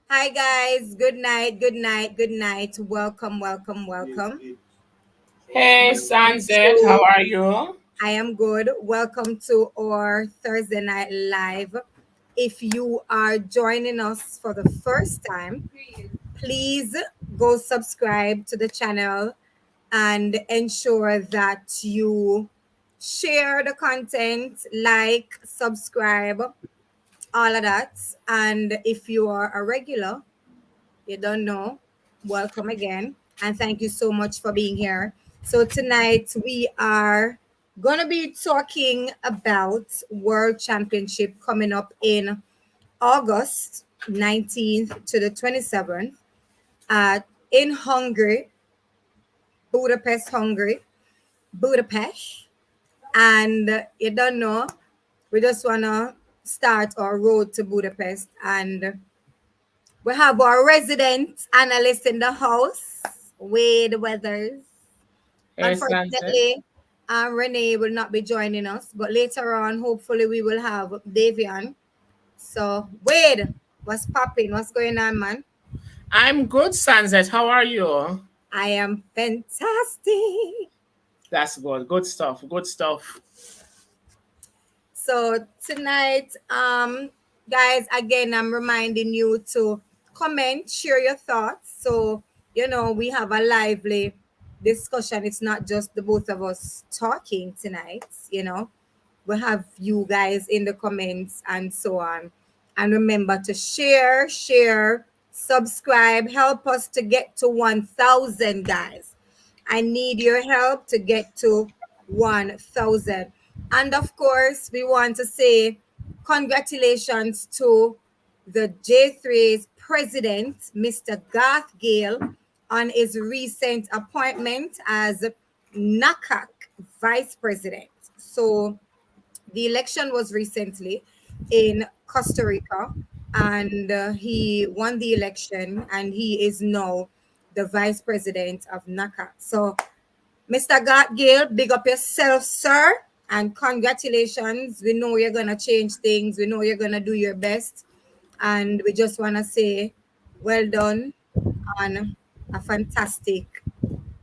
Hi guys, good night, good night, good night. Welcome, welcome, welcome. Hey, Welcome Sunset, how to are you? I am good. Welcome to our Thursday night live. If you are joining us for the first time, please go subscribe to the channel and ensure that you share the content, like, subscribe, all of that. And if you are a regular, you don't know, welcome again. And thank you so much for being here. So, tonight we are going to be talking about World Championship coming up in August 19th to the 27th in Hungary, Budapest, Hungary, Budapest. And you don't know, we just want to start our road to Budapest. And we have our resident analyst in the house, Wade Weathers. Hey, Sunset. Unfortunately, Renee will not be joining us, but later on, hopefully, we will have Davian. So, Wade, what's popping? What's going on, man? I'm good, Sunset. How are you? I am fantastic. That's good. Good stuff. Good stuff. So tonight, guys, again, I'm reminding you to comment, share your thoughts. So, we have a lively discussion. It's not just the both of us talking tonight, we have you guys in the comments and so on. And remember to share, subscribe, help us to get to 1,000, guys. I need your help to get to 1,000. And of course, we want to say congratulations to the J3's president, Mr. Garth Gale, on his recent appointment as NACAC vice president. So the election was recently in Costa Rica, and he won the election, and he is now the vice president of NACA. So, Mr. Gill, big up yourself, sir, and congratulations. We know you're going to change things, we know you're going to do your best, and we just want to say, well done on a fantastic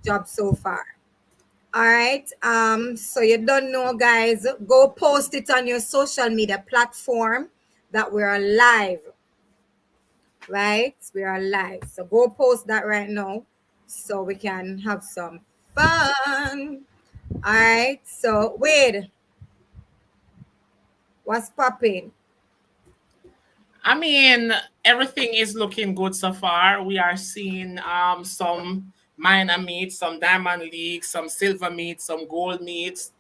job so far. All right. So you don't know, guys, go post it on your social media platform that we are live, right? We are live. So go post that right now so we can have some fun. All right. So wait, what's popping? I mean, everything is looking good so far. We are seeing some minor meets, some diamond leagues, some silver meets, some gold meets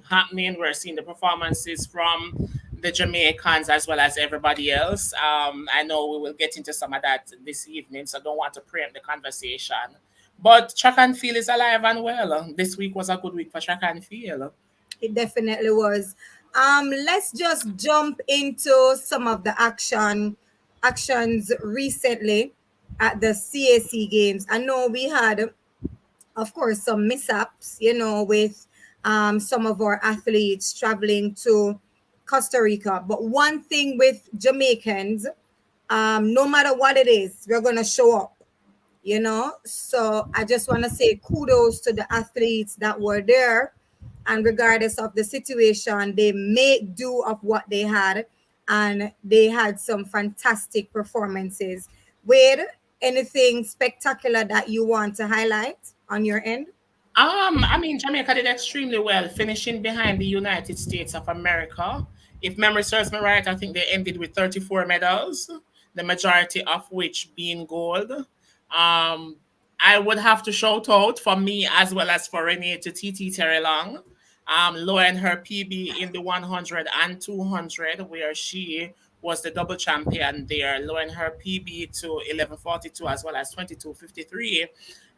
happening. We're seeing the performances from the Jamaicans as well as everybody else. I know we will get into some of that this evening, so I don't want to preempt the conversation. But track and field is alive and well. This week was a good week for track and field. It definitely was. Let's just jump into some of the actions recently at the CAC games. I know we had, of course, some mishaps, with some of our athletes traveling to Costa Rica. But one thing with Jamaicans, no matter what it is, we're going to show up. So I just want to say kudos to the athletes that were there. And regardless of the situation, they made do of what they had. And they had some fantastic performances. Wade, anything spectacular that you want to highlight on your end? I mean, Jamaica did extremely well, finishing behind the United States of America. If memory serves me right, I think they ended with 34 medals, the majority of which being gold. I would have to shout out for me as well as for Renee to TT Terry Long, lowering her PB in the 100 and 200, where she was the double champion there, lowering her PB to 11:42 as well as 22:53.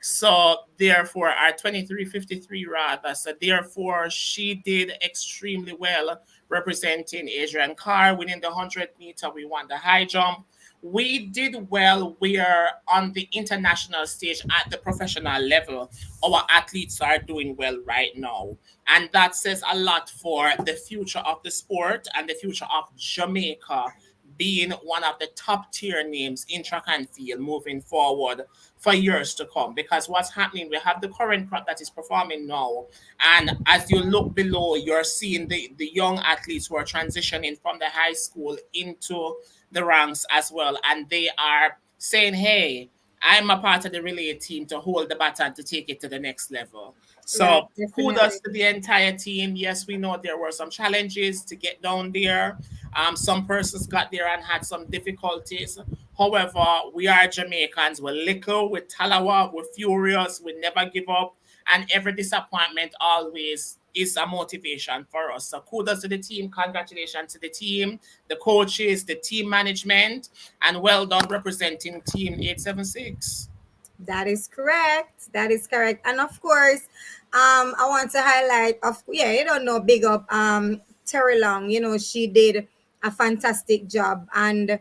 So therefore, our 23:53 rather. So therefore, she did extremely well, representing Adrian Carr, winning the 100 meter. We won the high jump. We did well. We are on the international stage at the professional level. Our athletes are doing well right now. And that says a lot for the future of the sport and the future of Jamaica being one of the top tier names in track and field moving forward for years to come. Because what's happening, we have the current crop that is performing now, and as you look below, you're seeing the young athletes who are transitioning from the high school into the ranks as well, and they are saying, "Hey, I'm a part of the relay team to hold the baton to take it to the next level." Right, So definitely. kudos to the entire team. Yes, we know there were some challenges to get down there. Some persons got there and had some difficulties. However, we are Jamaicans. We're little, we're talawa, we're furious, we never give up. And every disappointment always is a motivation for us. So kudos to the team, congratulations to the team, the coaches, the team management, and well done representing Team 876. That is correct. That is correct. And of course, I want to highlight you don't know, big up Terry Long. You know, she did a fantastic job. And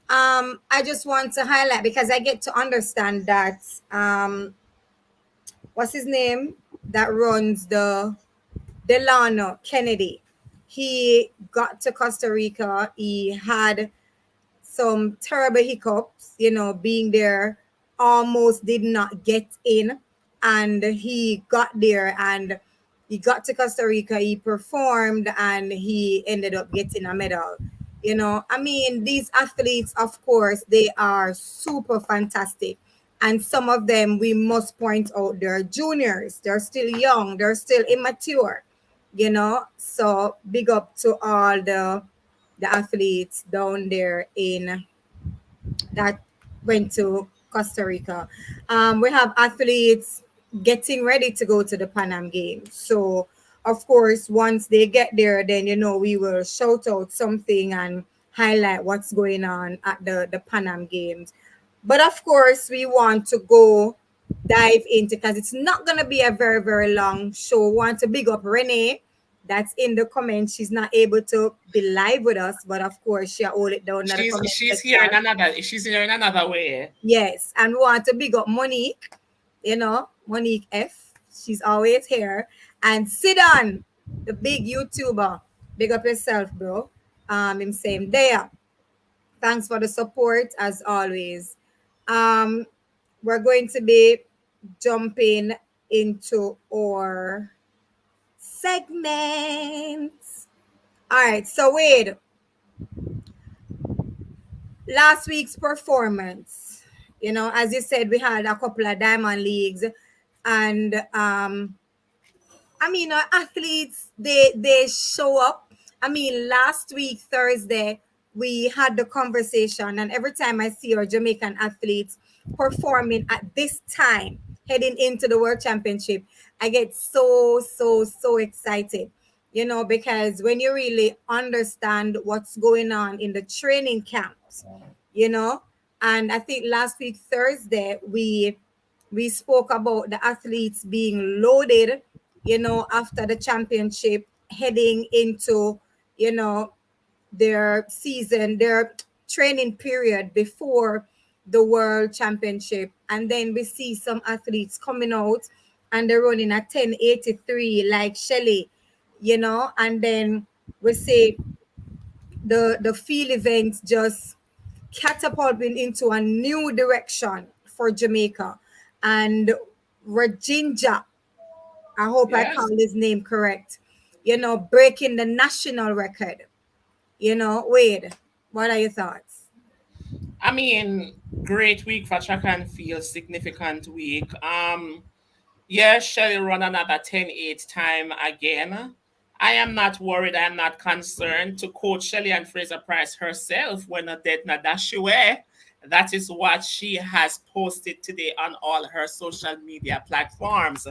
I just want to highlight because I get to understand that what's his name that runs the Delano Kennedy. He got to Costa Rica. He had some terrible hiccups, you know, being there, almost did not get in. And he got there and he got to Costa Rica, he performed, and he ended up getting a medal. You know, I mean, these athletes, of course, they are super fantastic. And some of them, we must point out, they're juniors, they're still young, they're still immature, you know. So big up to all the athletes down there in that went to Costa Rica. We have athletes getting ready to go to the Pan Am Games. So, of course, once they get there, then you know we will shout out something and highlight what's going on at the Pan Am Games. But of course, we want to go dive into because it's not gonna be a very long show. Want to big up Renee that's in the comments. She's not able to be live with us, but of course she'll hold it down in the comment section. She's here in another way. Yes, and we want to big up Monique, you know, Monique F. She's always here. And Sidon, the big YouTuber. Big up yourself, bro. Him same there. Thanks for the support as always. Um, we're going to be jumping into our segments. All right, so wait, last week's performance, you know, as you said, we had a couple of diamond leagues, and I mean, our athletes, they show up. I mean, last week Thursday we had the conversation, and every time I see our Jamaican athletes performing at this time, heading into the World Championship, I get so excited. You know, because when you really understand what's going on in the training camps, you know, and I think last week Thursday we spoke about the athletes being loaded, you know, after the championship, heading into, you know, their season, their training period before the world championship. And then we see some athletes coming out and they're running at 10:83 like Shelly, you know, and then we see the field events just catapulting into a new direction for Jamaica. And Rajinja, I hope I call Yes. his name correct, you know, breaking the national record. You know, Wade, what are your thoughts? I mean, great week for track and field, significant week. Yeah, Shelly run another 10-8 time again. I am not worried. I am not concerned. To quote Shelly and Fraser Price herself, when a dead Nadashiwe, that is what she has posted today on all her social media platforms.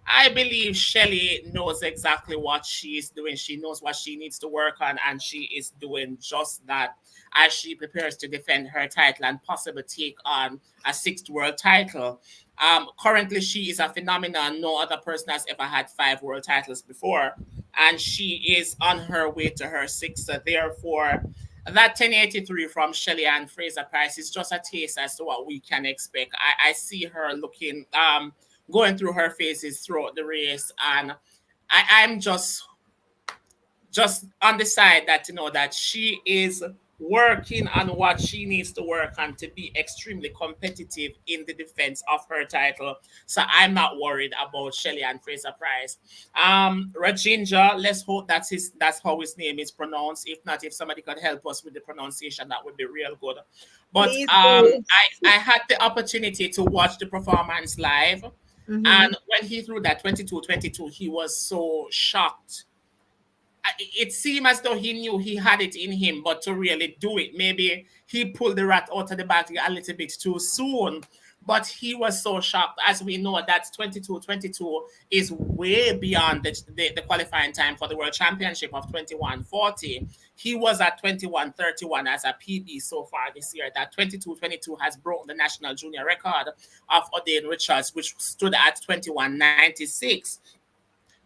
I believe Shelly knows exactly what she is doing. She knows what she needs to work on, and she is doing just that as she prepares to defend her title and possibly take on a sixth world title. Currently, she is a phenomenon. No other person has ever had 5 world titles before, and she is on her way to her sixth. So therefore, that 1083 from Shelly and Fraser Price is just a taste as to what we can expect. I see her looking, going through her phases throughout the race, and I'm just on the side that, you know, that she is working on what she needs to work on to be extremely competitive in the defense of her title. So I'm not worried about Shelly and Fraser Price. Rajinja, let's hope that's how his name is pronounced. If not, if somebody could help us with the pronunciation, that would be real good. But Please do. I had the opportunity to watch the performance live, Mm-hmm. and when he threw that 22-22, he was so shocked. It seemed as though he knew he had it in him, but to really do it, maybe he pulled the rat out of the bag a little bit too soon. But he was so shocked. As we know, that 22-22 is way beyond the qualifying time for the World Championship of 21:40. He was at 21:31 as a PB so far this year. That 22-22 has broken the national junior record of Odean Richards, which stood at 21:96.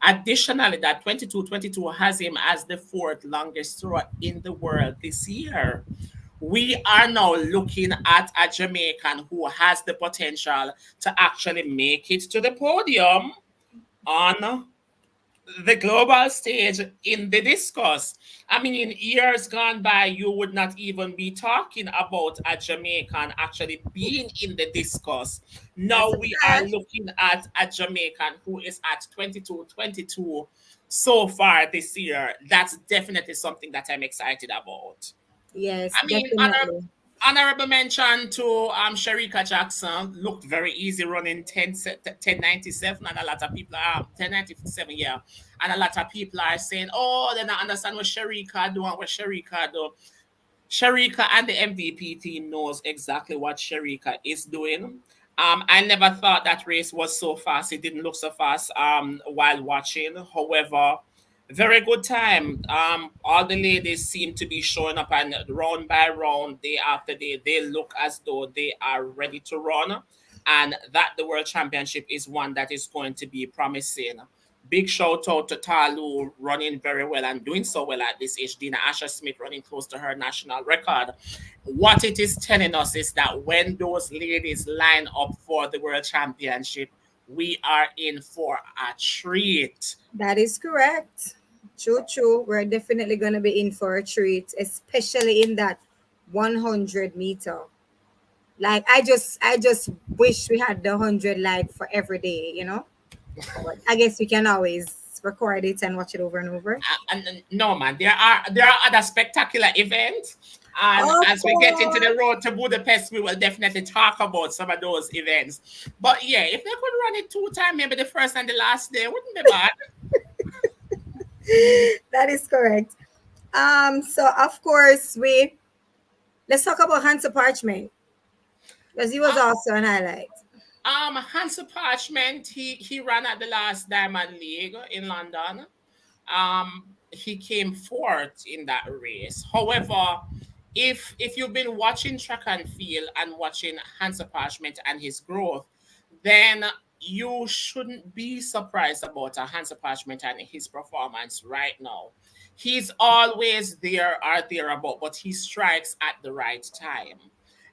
Additionally, that 22-22 has him as the fourth longest thrower in the world this year. We are now looking at a Jamaican who has the potential to actually make it to the podium on the global stage in the discus. I mean, in years gone by, you would not even be talking about a Jamaican actually being in the discus. That's Now a we are fact. looking at a Jamaican who is at 22-22 so far this year. That's definitely something that I'm excited about. Yes, I mean, definitely. honorable mention to Sharika Jackson, looked very easy running 1097, and a lot of people are 1097, yeah. And a lot of people are saying, oh, they don't understand what Sharika do and what Sharika do. Sharika and the MVP team knows exactly what Sharika is doing. I never thought that race was so fast. It didn't look so fast while watching. However, very good time. All the ladies seem to be showing up, and round by round, day after day, they look as though they are ready to run. And that the World Championship is one that is going to be promising. Big shout out to Talu running very well and doing so well at this age. Dina Asher Smith running close to her national record. What it is telling us is that when those ladies line up for the World Championship, we are in for a treat. That is correct. True, true. We're definitely going to be in for a treat, especially in that 100 meter. Like I just wish we had the 100 like for every day, you know. But I guess we can always record it and watch it over and over. And no, man, there are other spectacular events. And Of as we get into course. the road to Budapest, we will definitely talk about some of those events. But yeah, if they could run it 2 times, maybe the first and the last day, wouldn't be bad. That is correct. So of course we let's talk about Hunter Parchment because he was Uh, also an highlight. Hansa Parchment, he ran at the last Diamond League in London. He came fourth in that race. However, if you've been watching track and field and watching Hansa Parchment and his growth, then you shouldn't be surprised about a Hansa Parchment and his performance right now. He's always there or thereabout, but he strikes at the right time.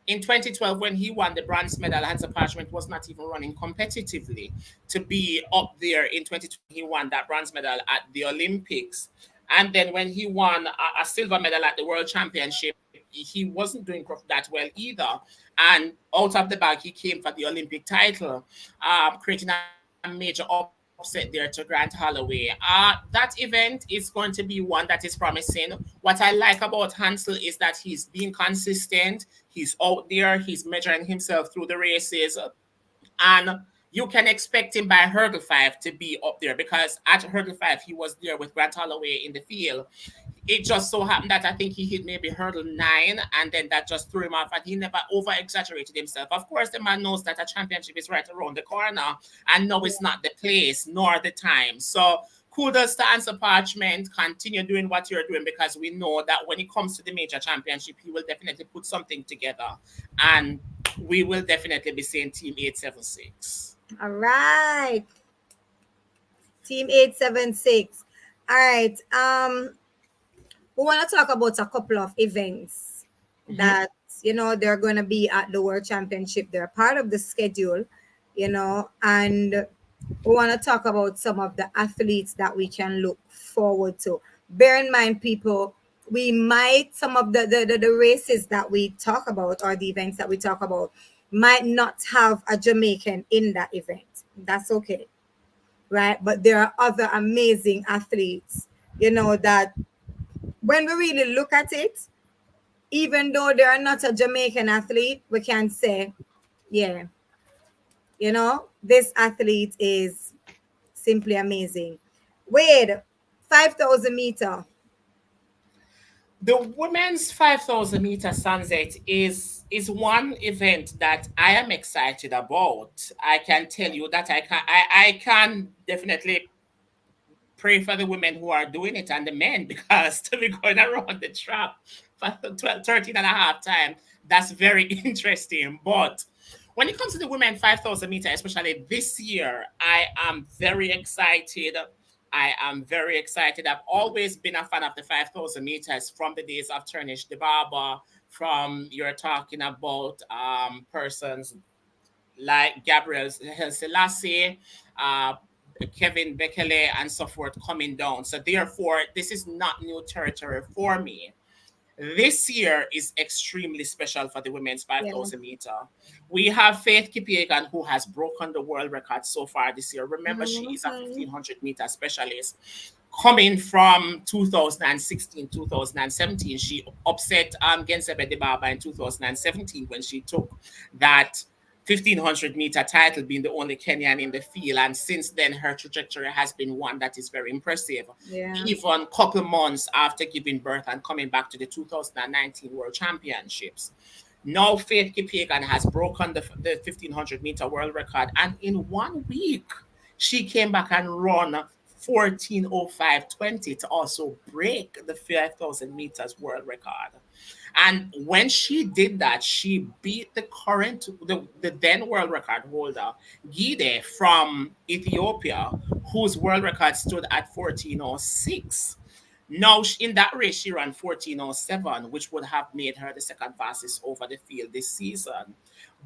In 2012, when he won the bronze medal, Hansa Parchment was not even running competitively. To be up there in 2020, he won that bronze medal at the Olympics. And then when he won a silver medal at the World Championship, he wasn't doing that well either. And out of the bag, he came for the Olympic title, creating a major upset there to Grant Holloway. That event is going to be one that is promising. What I like about Hansel is that he's being consistent. He's out there. He's measuring himself through the races. And you can expect him by hurdle 5 to be up there because at hurdle 5, he was there with Grant Holloway in the field. It just so happened that I think he hit maybe hurdle 9, and then that just threw him off, and he never over exaggerated himself. Of course, the man knows that a championship is right around the corner, and no, it's not the place nor the time. So kudos to Answer Parchment. Continue doing what you're doing because we know that when it comes to the major championship, he will definitely put something together, and we will definitely be seeing Team 876. All right. Team 876. All right. We want to talk about a couple of events Mm-hmm. that they're going to be at the World Championship. They're part of the schedule, and we want to talk about some of the athletes that we can look forward to. Bear in mind, people, we might, some of the races that we talk about, or the events that we talk about, might not have a Jamaican in that event. That's okay, right? But there are other amazing athletes, that when we really look at it, even though they are not a Jamaican athlete, we can say, yeah, this athlete is simply amazing. Wait, 5,000 meter. The women's 5,000 meter sunset is one event that I am excited about. I can tell you that I can definitely pray for the women who are doing it and the men because to be going around the track for 12, 13 and a half time, that's very interesting. But when it comes to the women 5,000 meter, especially this year, I am very excited. I am very excited. I've always been a fan of the 5,000 meters from the days of Turnish the Barber, from you're talking about persons like Gabriel Selassie, uh, Kevin Bekele, and so forth coming down. So therefore, this is not new territory for me. This year is extremely special for the women's Yeah. 5,000 meter. We have Faith Kipyegon, who has broken the world record so far this year. Remember, she is a Mhm. 1,500 meter specialist. Coming from 2016, 2017, she upset Gensebe Debaba in 2017 when she took that 1,500 meter title, being the only Kenyan in the field. And since then, her trajectory has been one that is very impressive. Yeah. Even couple months after giving birth and coming back to the 2019 World Championships. Now Faith Kipyegon has broken the 1,500 meter world record, and in 1 week, she came back and run 14:05:20 to also break the 5,000 meters world record. And when she did that, she beat the then world record holder, Gide from Ethiopia, whose world record stood at 14:06. Now, in that race, she ran 14:07, which would have made her the second fastest over the field this season.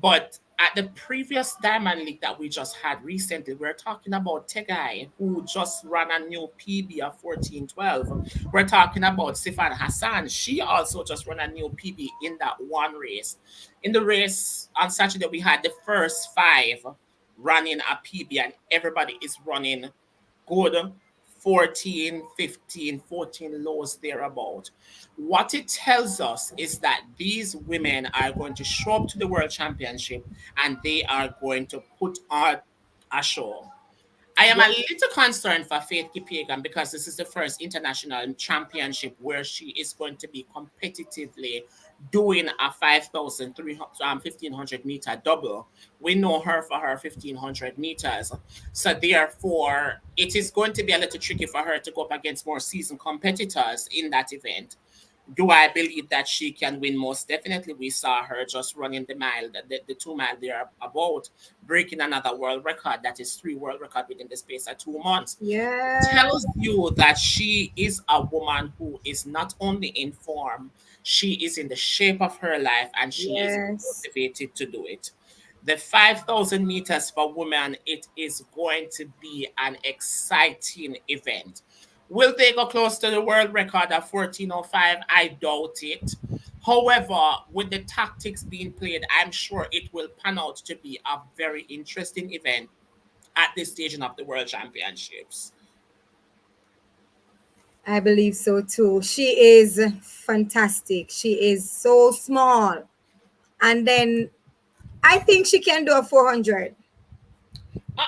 But at the previous Diamond League that we just had recently, we're talking about Tegai, who just ran a new PB of 14:12. We're talking about Sifan Hassan. She also just ran a new PB in that one race. In the race on Saturday, we had the first five running a PB, and everybody is running good 14, 15, 14 lows thereabout. What it tells us is that these women are going to show up to the World Championship and they are going to put on a show. I am a Yeah. little concerned for Faith Kipyegon because this is the first international championship where she is going to be competitively doing a 5,300, 1,500 meter double. We know her for her 1,500 meters. So therefore, it is going to be a little tricky for her to go up against more seasoned competitors in that event. Do I believe that she can win? Most definitely. We saw her just running the mile, the 2 mile there about, breaking another world record. That is three world record within the space of 2 months. Yeah. Tells you that she is a woman who is not only in form, she is in the shape of her life and she is Yes. motivated to do it. The 5,000 meters for women, it is going to be an exciting event. Will they go close to the world record of 14:05? I doubt it. However, with the tactics being played, I'm sure it will pan out to be a very interesting event at this stage of the World Championships. I believe so too. She is fantastic. She is so small. And then I think she can do a 400.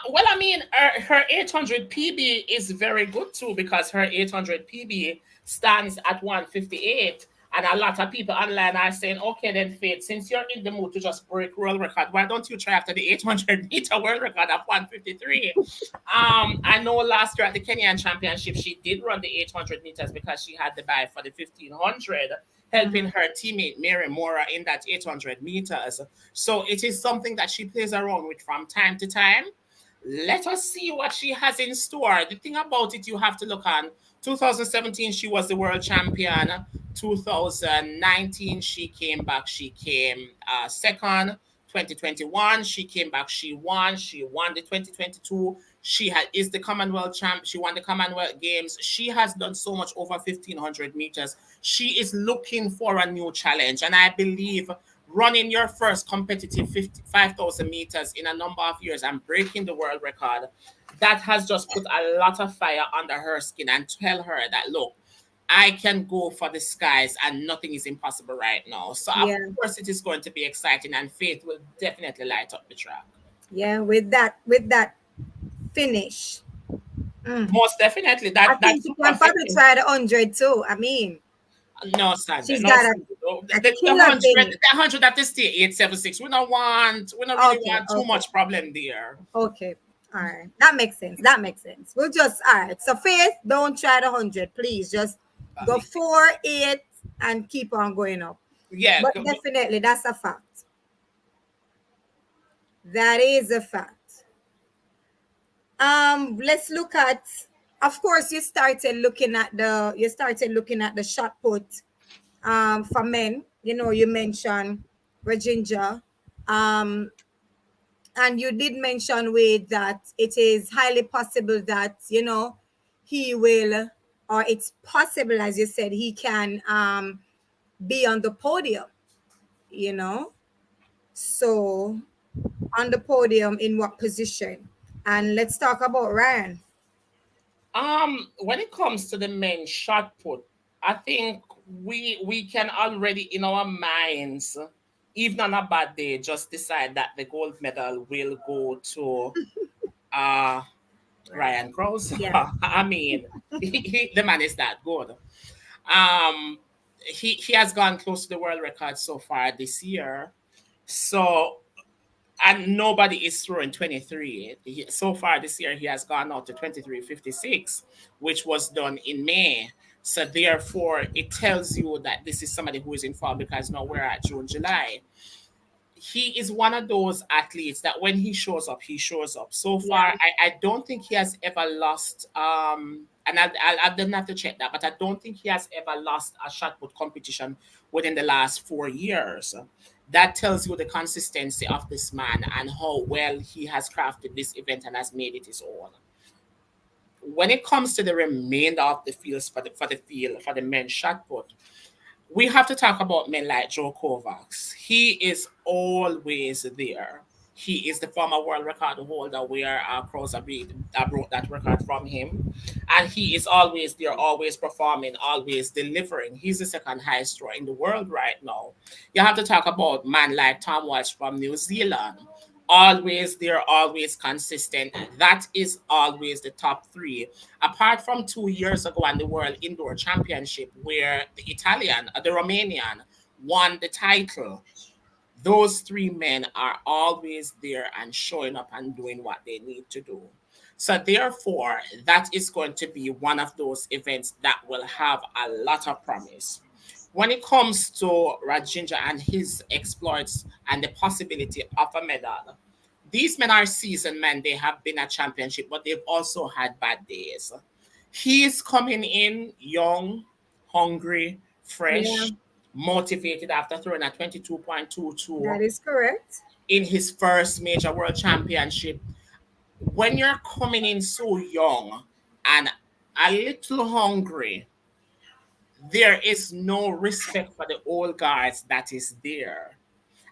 Well, I mean, her 800 PB is very good too because her 800 PB stands at 158. And a lot of people online are saying, okay, then Faith, since you're in the mood to just break world record, why don't you try after the 800-meter world record of 153? I know last year at the Kenyan Championship, she did run the 800 meters because she had the buy for the 1,500, helping Mhm. her teammate Mary Mora in that 800 meters. So it is something that she plays around with from time to time. Let us see what she has in store. The thing about it, you have to look on 2017, she was the world champion. 2019, she came back, she came second. 2021, she came back, she won. She won the 2022. Is the Commonwealth champ. She won the Commonwealth Games. She has done so much over 1,500 meters. She is looking for a new challenge, and I believe running your first competitive 5,000 meters in a number of years and breaking the world record, that has just put a lot of fire under her skin and tell her that, look, I can go for the skies and nothing is impossible right now. So of Yeah. course it is going to be exciting and Faith will definitely light up the track. Yeah. With that finish. Mm. Most definitely. I That's think she super can probably fitting. try the 100 too. I mean, No, Sandra. she's No, got Sandra. No. a The killer 100, finish. the 100 at the state 876. We don't really Okay, want too okay, much problem there. okay. All right. That makes sense. That makes sense. We'll just, all right. So, Faith, don't try the 100, please. Just go 4, 8, and keep on going up. Yeah. But definitely, that's a fact. That is a fact. Let's look at, of course, you started looking at the shot put for men. You mentioned Virginia. Um, and you did mention with that it is highly possible that he will, or it's possible, as you said, he can be on the podium. you know so on the podium, in what position? And let's talk about Ryan. When it comes to the men shot put, I think we can already in our minds, even on a bad day, just decide that the gold medal will go to uh Ryan. Ryan Krause. Yeah. I mean, the man is that good. Um, he has gone close to the world record so far this year. So and nobody is throwing 23. So far this year, he has gone out to 23.56, which was done in May. So therefore, it tells you that this is somebody who is in form because now we're at June, July. He is one of those athletes that when he shows up, he shows up. So Yeah. far, I don't think he has ever lost. And I didn't have to check that, but I don't think he has ever lost a shot put competition within the last 4 years. That tells you the consistency of this man and how well he has crafted this event and has made it his own. When it comes to the remainder of the fields for the men's shot put, we have to talk about men like Joe Kovacs. He is always there. He is the former world record holder where Krause broke that record from him. And he is always there, always performing, always delivering. He's the second highest thrower in the world right now. You have to talk about man like Tom Walsh from New Zealand. Always there, always consistent. That is always the top three. Apart from 2 years ago on the World Indoor Championship, where the Romanian, won the title, those three men are always there and showing up and doing what they need to do. So, therefore, that is going to be one of those events that will have a lot of promise. When it comes to Rajinja and his exploits and the possibility of a medal, these men are seasoned men. They have been at championship, but they've also had bad days. He is coming in young, hungry, Yeah, fresh, motivated after throwing a 22.22 that is correct. in his first major world championship. When you're coming in so young and a little hungry, there is no respect for the old guards that is there.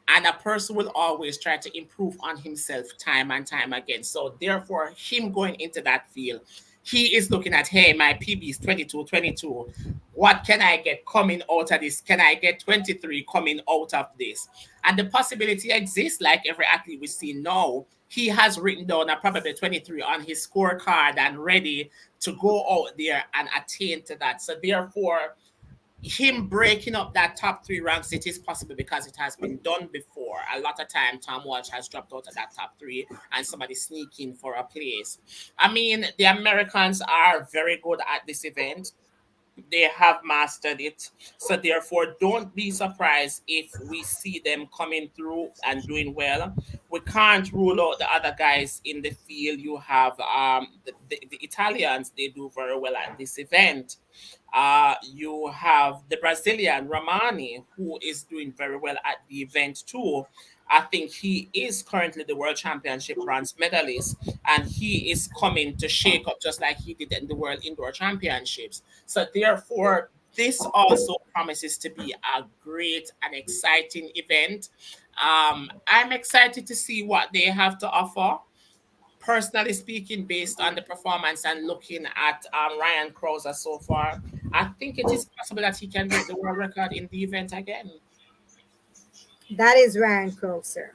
And a person will always try to improve on himself time and time again. So therefore, him going into that field, he is looking at, hey, my PB is 22, 22. What can I get coming out of this? Can I get 23 coming out of this? And the possibility exists, like every athlete we see now. He has written down a probably 23 on his scorecard and ready to go out there and attain to that. So therefore, him breaking up that top three ranks, it is possible because it has been done before. A lot of time, Tom Walsh has dropped out of that top three and somebody sneaking for a place. I mean, the Americans are very good at this event. They have mastered it. So therefore, don't be surprised if we see them coming through and doing well. We can't rule out the other guys in the field. You have the Italians, they do very well at this event. You have the Brazilian Romani, who is doing very well at the event too. I think he is currently the World Championship bronze medalist, and he is coming to shake up just like he did in the World Indoor Championships. So therefore, this also promises to be a great and exciting event. I'm excited to see what they have to offer. Personally speaking, based on the performance and looking at Ryan Krauser so far, I think it is possible that he can break the world record in the event again. That is Ryan Closer.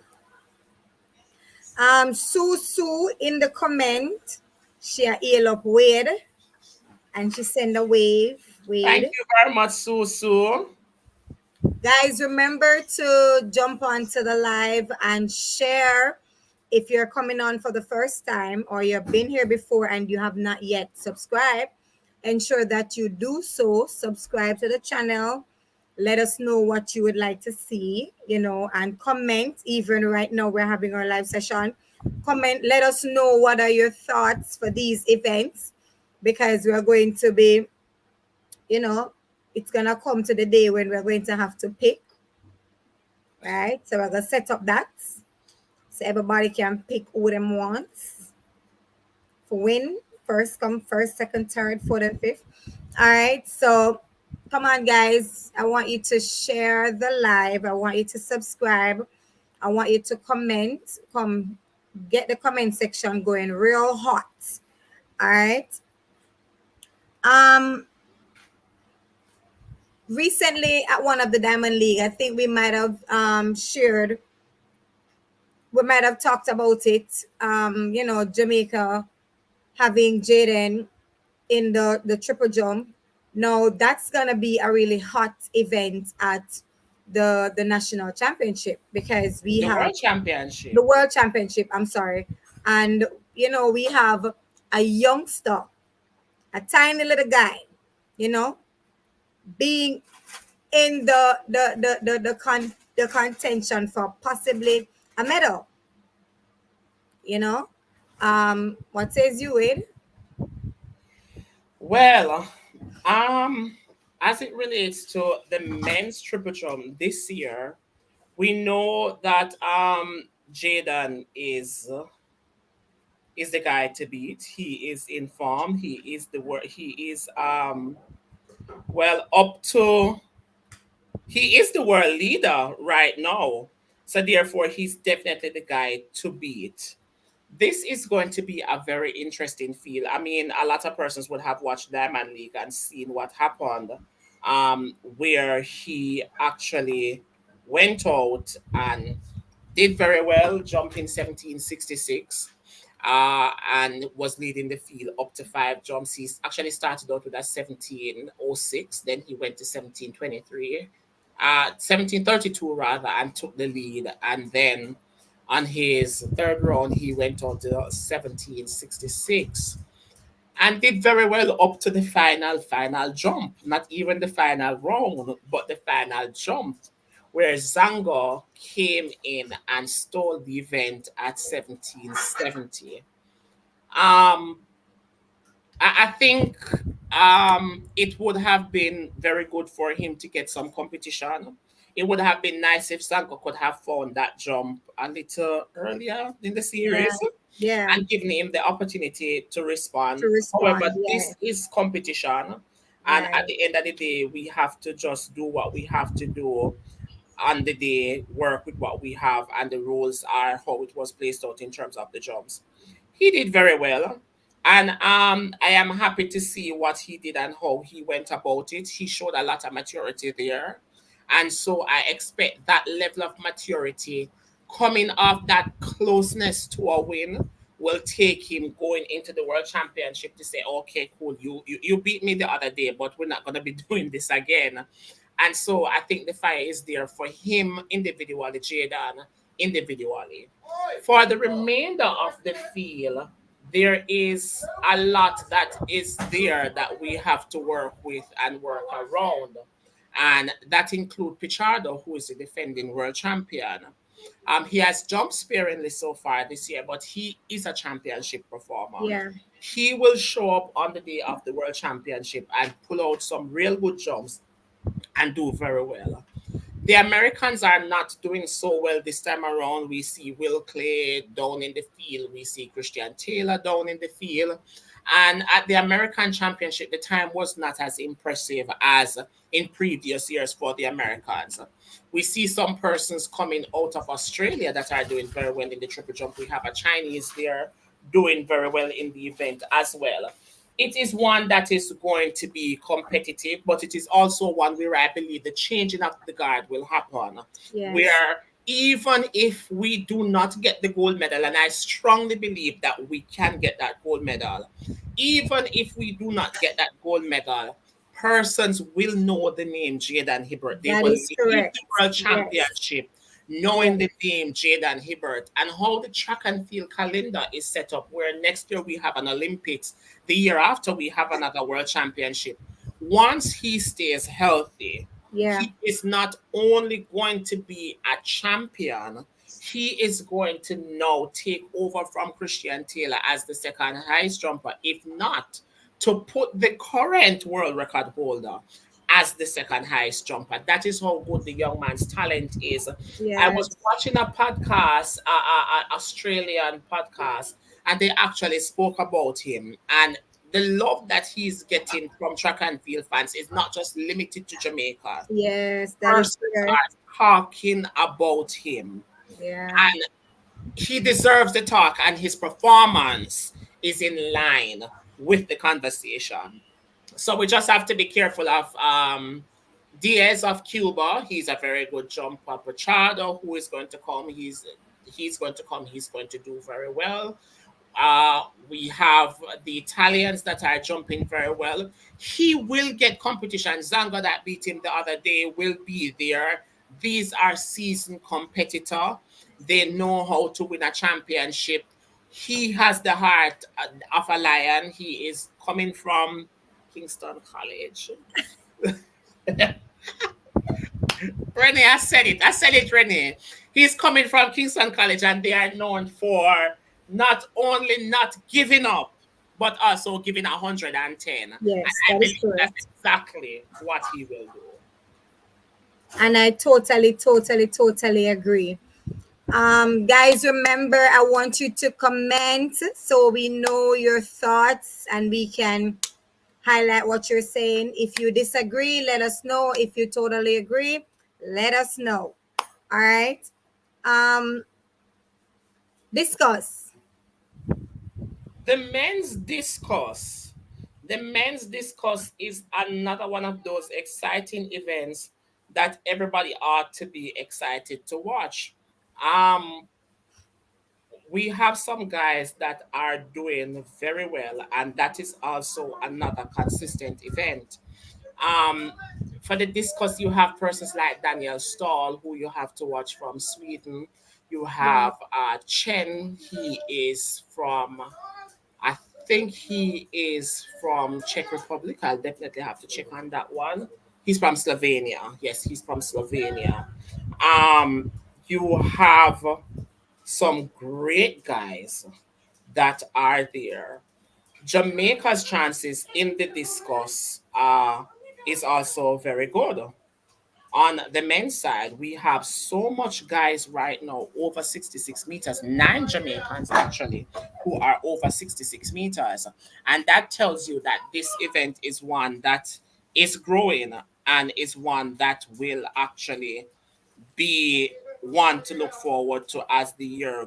Sue in the comment, she a hail up Wade and she send a wave. Thank Wade. you very much, Susu. Guys, remember to jump onto the live and share if you're coming on for the first time or you've been here before and you have not yet subscribed. Ensure that you do so. Subscribe to the channel. Let us know what you would like to see, and comment. Even right now, we're having our live session. Comment, let us know what are your thoughts for these events because we're going to be, you know, it's gonna come to the day when we're going to have to pick, right? So we're gonna set up that so everybody can pick who them wants for win. First come first, second, third, fourth, and fifth. All right. So come on, guys. I want you to share the live. I want you to subscribe. I want you to comment. Come get the comment section going real hot. All right. Um Recently at one of the Diamond League, I think we might have talked about it. Jamaica having Jaden in the triple jump. Now that's gonna be a really hot event at the national championship because we The have World Championship. the world championship. I'm sorry, and we have a youngster, a tiny little guy, you know, being in the contention for possibly a medal. You know, what says you, Wade? Well, um, as it relates to the men's triple jump this year, we know that Jaden is the guy to beat. He is in form. He is the word. He is well up to. He is the world leader right now. So therefore, he's definitely the guy to beat. This is going to be a very interesting field. I mean, a lot of persons would have watched Diamond League and seen what happened, where he actually went out and did very well, jumping 1766, and was leading the field up to 5 jumps. He actually started out with a 1706, then he went to 1723, 1732 rather, and took the lead. And then on his third round, he went on to 1766 and did very well up to the final jump. Not even the final round, but the final jump, where Zango came in and stole the event at 1770. Um, I think it would have been very good for him to get some competition. It would have been nice if Zango could have found that jump a little earlier in the Yeah, series yeah. and giving him the opportunity to To respond. respond, However, yeah, this is competition, and at right. the end of the day, we have to just do what we have to do on the day, work with what we have, and the rules are how it was placed out in terms of the jobs. He did very well, and I am happy to see what he did and how he went about it. He showed a lot of maturity there, and so I expect that level of maturity coming off that closeness to a win will take him going into the world championship to say, okay, cool, you beat me the other day, but we're not going to be doing this again. And so I think the fire is there for him individually, Jaden individually. For the remainder of the field, there is a lot that is there that we have to work with and work around. And that include Pichardo, who is the defending world champion. He has jumped sparingly so far this year, but he is a championship performer. Yeah, He will show up on the day of the world championship and pull out some real good jumps and do very well. The Americans are not doing so well this time around. We see Will Clay down in the field. We see Christian Taylor down in the field. And at the American Championship, the time was not as impressive as in previous years for the Americans. We see some persons coming out of Australia that are doing very well in the triple jump. We have a Chinese there doing very well in the event as well. It is one that is going to be competitive, but it is also one where I believe the changing of the guard will happen. Yes. Where even if we do not get the gold medal, and I strongly believe that we can get that gold medal, even if we do not get that gold medal, persons will know the name Jaden Hibbert. They That will is leave the correct. World Yes. Championship Yes. knowing the name Jaden Hibbert and how the track and field calendar is set up, where next year we have an Olympics, the year after we have another World Championship. Once he stays healthy, Yeah. he is not only going to be a champion, he is going to now take over from Christian Taylor as the second highest jumper, if not to put the current world record holder as the second highest jumper. That is how good the young man's talent is. I was Yes. watching a podcast, Australian podcast, and they actually spoke about him. And the love that he's getting from track and field fans is not just limited to Jamaica. Yes. That is Persons correct. are talking about him. Yeah. And he deserves the talk, and his performance is in line with the conversation. So we just have to be careful of Diaz of Cuba. He's a very good jumper. Pachado, who is going to come, he's going to come. He's going to do very well. We have the Italians that are jumping very well. He will get competition. Zanga that beat him the other day will be there. These are seasoned competitor. They know how to win a championship. He has the heart of a lion. He is coming from Kingston College. Renee, I said it. I said it, Renee. He's coming from Kingston College, and they are known for not only not giving up, but also giving 110. And Yes. I That is believe correct. that's exactly what he will do. And I totally, totally, totally agree. Guys, remember, I want you to comment so we know your thoughts and we can highlight what you're saying. If you disagree, let us know. If you totally agree, let us know. All right. Um, discuss. The men's discourse. The men's discourse is another one of those exciting events that everybody ought to be excited to watch. Um, we have some guys that are doing very well, and that is also another consistent event. Um, for the discuss, you have persons like Daniel Stahl, who you have to watch from Sweden. You Yeah. have Chen. He is from, I think he is from Czech Republic. I'll definitely have to check on that one. He's from Slovenia. Yes, he's from Slovenia. Um, you have some great guys that are there. Jamaica's chances in the discus is also very good. On the men's side, we have so much guys right now over 66 meters, nine Jamaicans actually, who are over 66 meters. And that tells you that this event is one that is growing and is one that will actually be one to look forward to as the year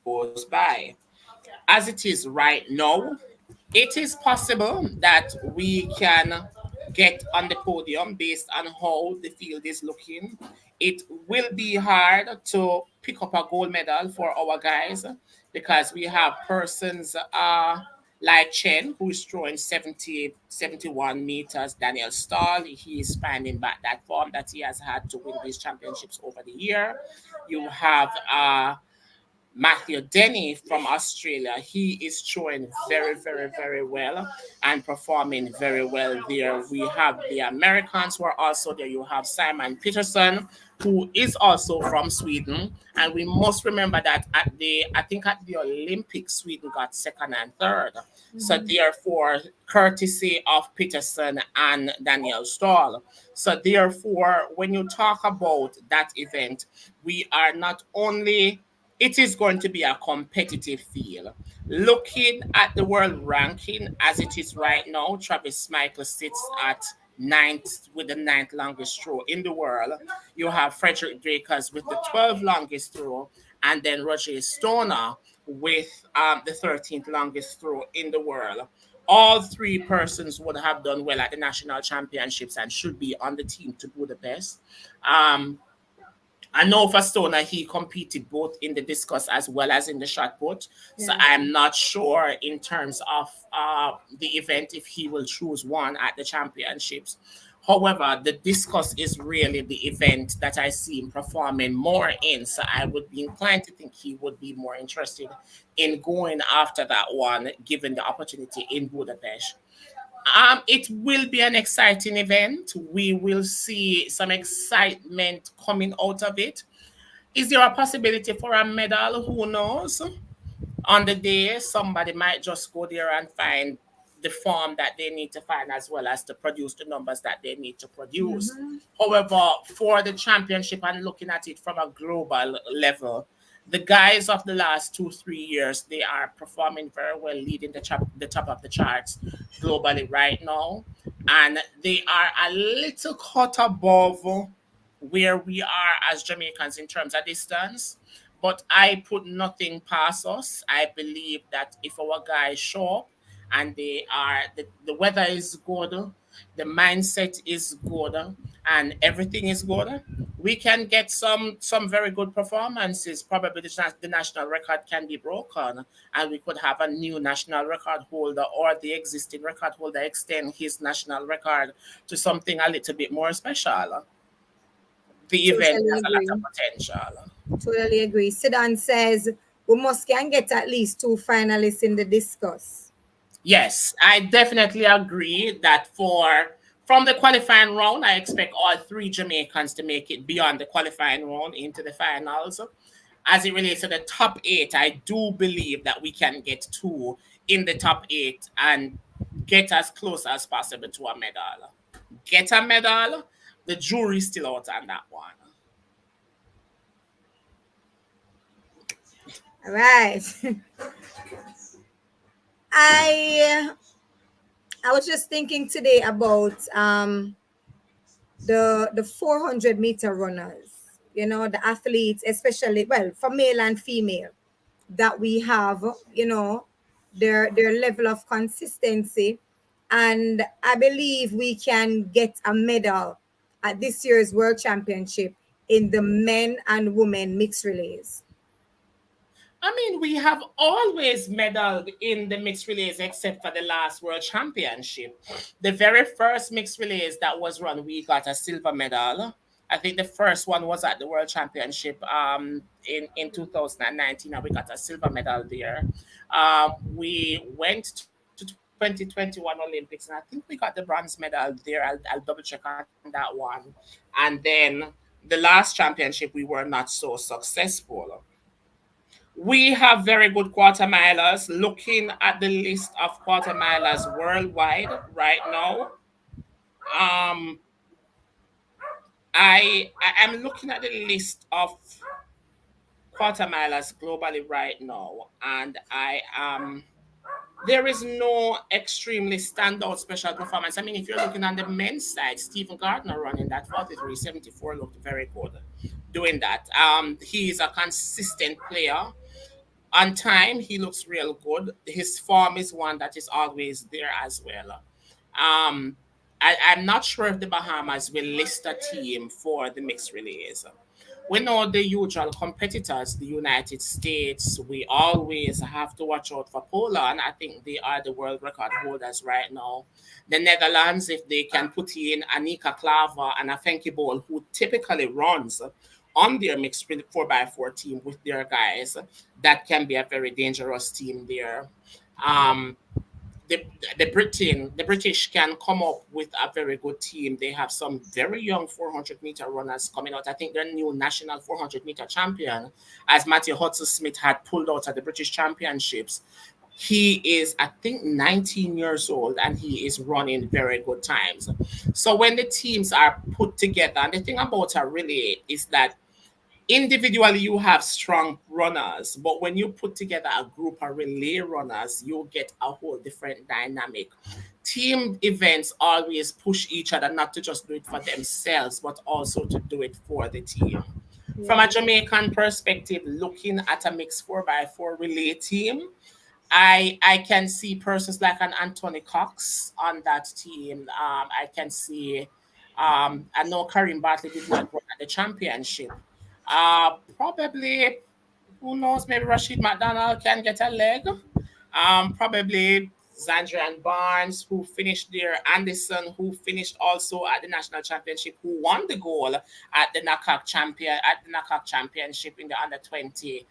goes by. As it is right now, it is possible that we can get on the podium based on how the field is looking. It will be hard to pick up a gold medal for our guys because we have persons like Chen, who is throwing 71 meters. Daniel Stahl, he is finding back that form that he has had to win these championships over the year. You have Matthew Denny from Australia. He is throwing very, very, very well and performing very well there. We have the Americans who are also there. You have Simon Peterson, who is also from Sweden. And we must remember that I think at the Olympics, Sweden got second and third. So therefore, courtesy of Peterson and Daniel Stahl. So therefore, when you talk about that event, we are not only it is going to be a competitive field. Looking at the world ranking as it is right now, Travis Michael sits at ninth with the ninth longest throw in the world. You have Frederick Drakers with the 12th longest throw, and then Roger Stoner with the 13th longest throw in the world. All three persons would have done well at the national championships and should be on the team to Budapest. Um, I know for Stoner, he competed both in the discus as well as in the shot put. So Yeah. I'm not sure in terms of the event if he will choose one at the championships. However, the discus is really the event that I see him performing more in. So I would be inclined to think he would be more interested in going after that one, given the opportunity in Budapest. It will be an exciting event. We will see some excitement coming out of it. Is there a possibility for a medal? Who knows? On the day, somebody might just go there and find the form that they need to find as well as to produce the numbers that they need to produce. Mm-hmm. However, for the championship and looking at it from a global level, the guys of the last 2 3 years they are performing very well, leading the top of the charts globally right now, and they are a little cut above where we are as Jamaicans in terms of distance. But I put nothing past us. I believe that if our guys show up and the weather is good, the mindset is good, and everything is good, we can get some very good performances. Probably the national record can be broken, and we could have a new national record holder, or the existing record holder extend his national record to something a little bit more special. The event Totally has a lot of agree. potential. Totally agree. Sidan says we must can get at least two finalists in the discus. Yes, I definitely agree that for from the qualifying round, I expect all three Jamaicans to make it beyond the qualifying round into the finals. As it relates to the top eight, I do believe that we can get two in the top eight and get as close as possible to a medal. Get a medal, the jury's still out on that one. All right. I I was just thinking today about the 400-meter runners. You know, the athletes, especially well for male and female, that we have. You know, their level of consistency, and I believe we can get a medal at this year's World Championship in the men and women mixed relays. I mean, we have always medaled in the mixed relays except for the last World Championship. The very first mixed relays that was run, we got a silver medal. I think the first one was at the World Championship in 2019, and we got a silver medal there. We went to 2021 Olympics, and I think we got the bronze medal there. I'll double check on that one. And then the last championship, we were not so successful. We have very good quarter milers. Looking at the list of quarter milers worldwide right now, um, I am looking at the list of quarter milers globally right now, and I am there is no extremely standout special performance. I mean, if you're looking on the men's side, Stephen Gardner running that 43.74 looked very good doing that. He is a consistent player. On time, he looks real good. His form is one that is always there as well. Um, I'm not sure if the Bahamas will list a team for the mixed relays. We know the usual competitors, the United States. We always have to watch out for Poland. I think they are the world record holders right now. The Netherlands, if they can put in Anika Klaver and a Fenke Ball, who typically runs on their mixed 4x4 team with their guys, that can be a very dangerous team there. Um, the the British can come up with a very good team. They have some very young 400-meter runners coming out. I think their new national 400-meter champion, as Matthew Hudson Smith had pulled out at the British Championships. He is, I think, 19 years old, and he is running very good times. So when the teams are put together, and the thing about a relay is that individually you have strong runners, but when you put together a group of relay runners, you get a whole different dynamic. Team events always push each other not to just do it for themselves, but also to do it for the team. From a Yeah. Jamaican perspective, looking at a mixed 4x4 relay team, I can see persons like an Anthony Cox on that team. I can see I know Karim Bartley did not run at the championship. Probably, who knows, maybe Rashid McDonald can get a leg. Probably Zandrian Barnes, who finished there, Anderson, who finished also at the national championship, who won the goal at the knockout championship in the under 20,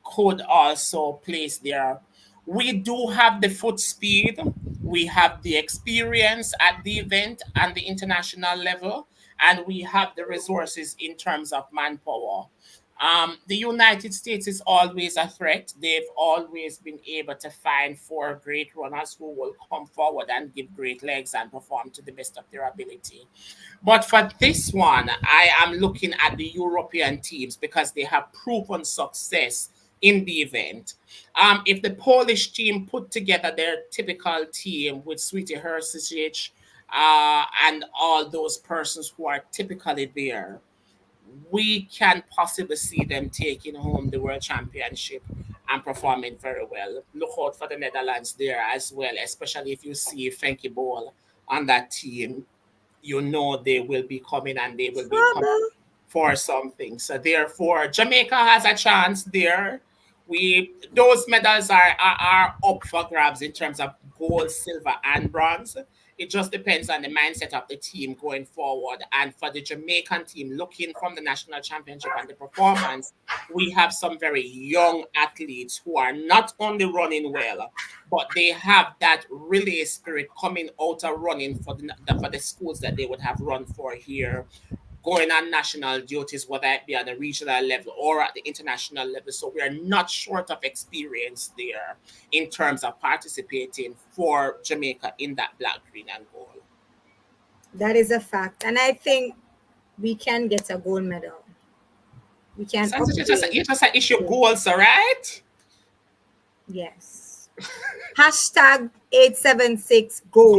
could also place there. We do have the foot speed, we have the experience at the event and the international level, and we have the resources in terms of manpower. The United States is always a threat. They've always been able to find four great runners who will come forward and give great legs and perform to the best of their ability. But for this one, I am looking at the European teams because they have proven success in the event. If the Polish team put together their typical team with Sweetie Hersich and all those persons who are typically there, we can possibly see them taking home the world championship and performing very well. Look out for the Netherlands there as well, especially if you see Frankie Ball on that team. You know they will be coming and they will be coming Trouble. for something. So therefore, Jamaica has a chance there. We those medals are up for grabs in terms of gold, silver, and bronze. It just depends on the mindset of the team going forward. And for the Jamaican team, looking from the national championship and the performance, we have some very young athletes who are not only running well, but they have that relay spirit coming out of running for the schools that they would have run for here, going on national duties, whether it be at the regional level or at the international level. So we are not short of experience there in terms of participating for Jamaica in that black, green, and gold. That is a fact. And I think we can get a gold medal. We can Sounds like upgrade. you just issue Yeah. goals, all right? Yes. Hashtag 876 gold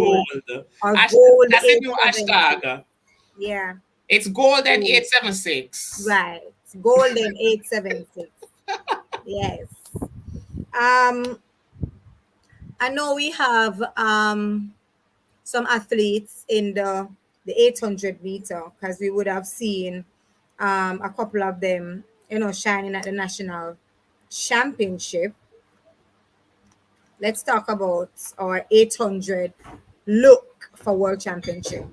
Gold. or gold That's the new 876. hashtag. Yeah. It's golden Gold. 876. Right. Golden 876. Yes. Um, I know we have some athletes in the 800 meter because we would have seen a couple of them, shining at the national championship. Let's talk about our 800 look for world championship.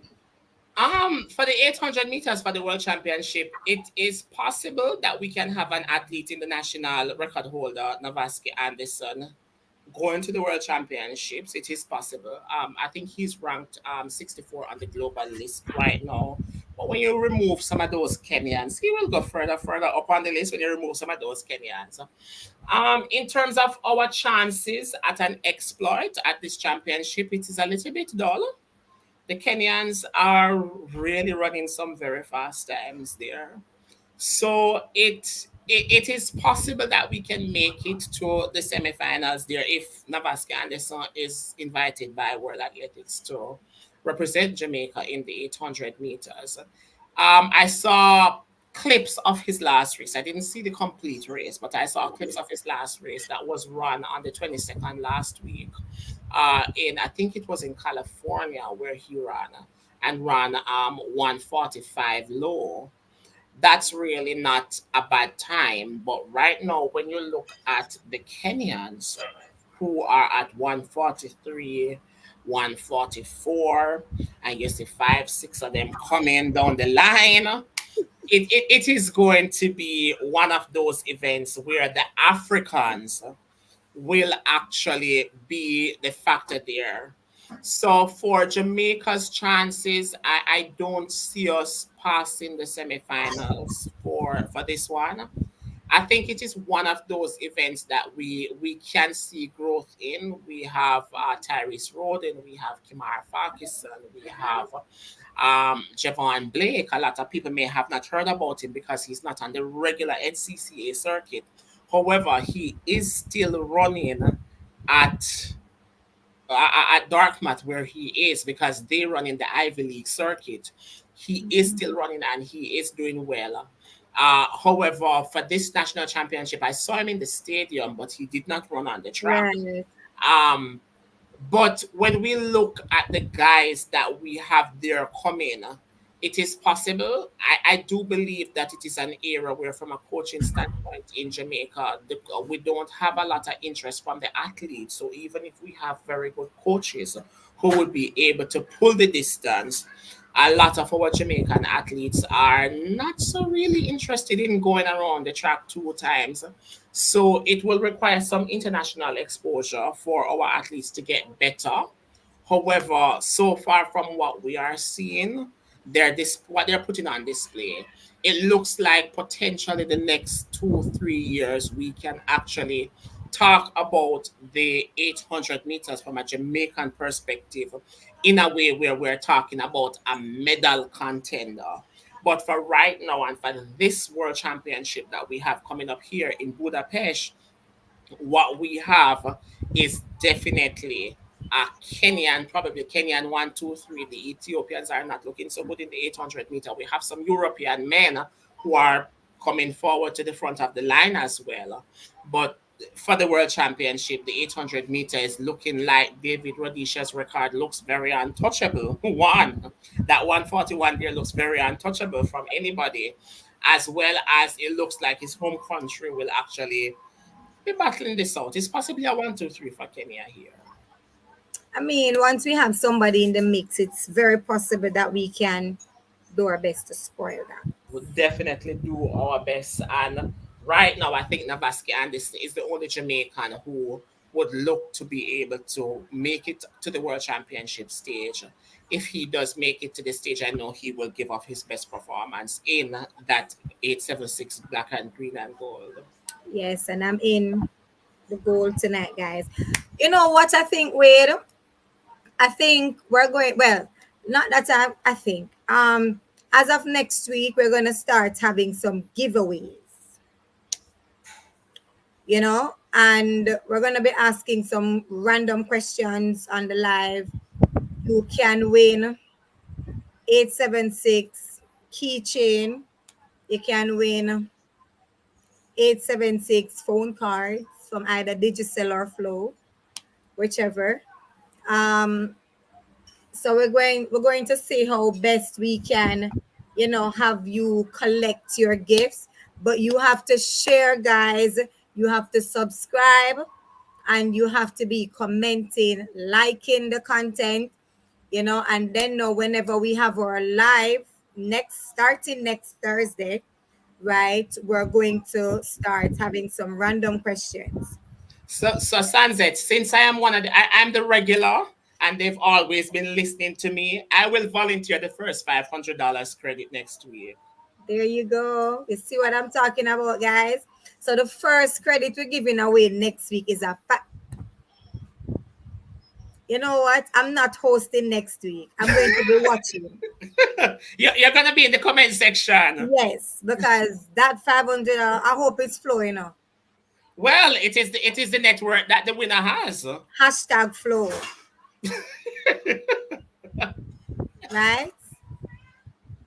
For the 800 meters for the World Championship, it is possible that we can have an athlete in the national record holder, Navaski Anderson, going to the World Championships. It is possible. I think he's ranked 64 on the global list right now. But when you remove some of those Kenyans, he will go further up on the list when you remove some of those Kenyans. In terms of our chances at an exploit at this championship, it is a little bit dull. The Kenyans are really running some very fast times there. So it is possible that we can make it to the semifinals there if Navaska Anderson is invited by World Athletics to represent Jamaica in the 800 meters. I saw clips of his last race. I didn't see the complete race, but I saw clips of his last race that was run on the 22nd last week. In I think it was in California where he ran and ran 145 low. That's really not a bad time. But right now, when you look at the Kenyans who are at 143, 144, and you see five, six of them coming down the line, it is going to be one of those events where the Africans will actually be the factor there. So for Jamaica's chances, I don't see us passing the semifinals for this one. I think it is one of those events that we can see growth in. We have Tyrese Roden, we have Kimara Farkison, we have Javon Blake. A lot of people may have not heard about him because he's not on the regular NCCA circuit. However, he is still running at at Dartmouth where he is because they run in the Ivy League circuit. He is still running and he is doing well. However, for this national championship, I saw him in the stadium, but he did not run on the track. Right. Um, but when we look at the guys that we have there coming, it is possible. I do believe that it is an era where, from a coaching standpoint in Jamaica, we don't have a lot of interest from the athletes. So even if we have very good coaches who would be able to pull the distance, a lot of our Jamaican athletes are not so really interested in going around the track two times. So it will require some international exposure for our athletes to get better. However, so far from what we are seeing, what they're putting on display, it looks like potentially the next 2 3 years we can actually talk about the 800 meters from a Jamaican perspective in a way where we're talking about a medal contender. But for right now and for this world championship that we have coming up here in Budapest, what we have is definitely a Kenyan, probably Kenyan 1 2 3. The Ethiopians are not looking so good in the 800 meter. We have some European men who are coming forward to the front of the line as well. But for the world championship, the 800 meter is looking like David Rhodesia's record looks very untouchable. That 141 there looks very untouchable from anybody, as well as it looks like his home country will actually be battling this out. It's possibly a 1 2 3 for Kenya here. I mean, once we have somebody in the mix, it's very possible that we can do our best to spoil that. We'll definitely do our best. And right now, I think Navaski Anderson is the only Jamaican who would look to be able to make it to the World Championship stage. If he does make it to the stage, I know he will give off his best performance in that 876 black and green and gold. Yes, and I'm in the goal tonight, guys. You know what I think, Wade? I think we're going, well, not that I think. As of next week, we're going to start having some giveaways, and we're going to be asking some random questions on the live. You can win 876 keychain. You can win 876 phone cards from either Digicel or Flow, whichever. Um, so we're going to see how best we can, have you collect your gifts. But you have to share, guys. You have to subscribe, and you have to be commenting, liking the content, and then know whenever we have our live starting next Thursday, right? We're going to start having some random questions. So Sunset, since I am I'm the regular and they've always been listening to me, I will volunteer the first $500 credit next week. There you go. You see what I'm talking about, guys? So the first credit we're giving away next week is a fact. You know what? I'm not hosting next week. I'm going to be watching. You're gonna be in the comment section. Yes, because that 500, I hope it's flowing up. Well, it is the network that the winner has. Hashtag flow. Right?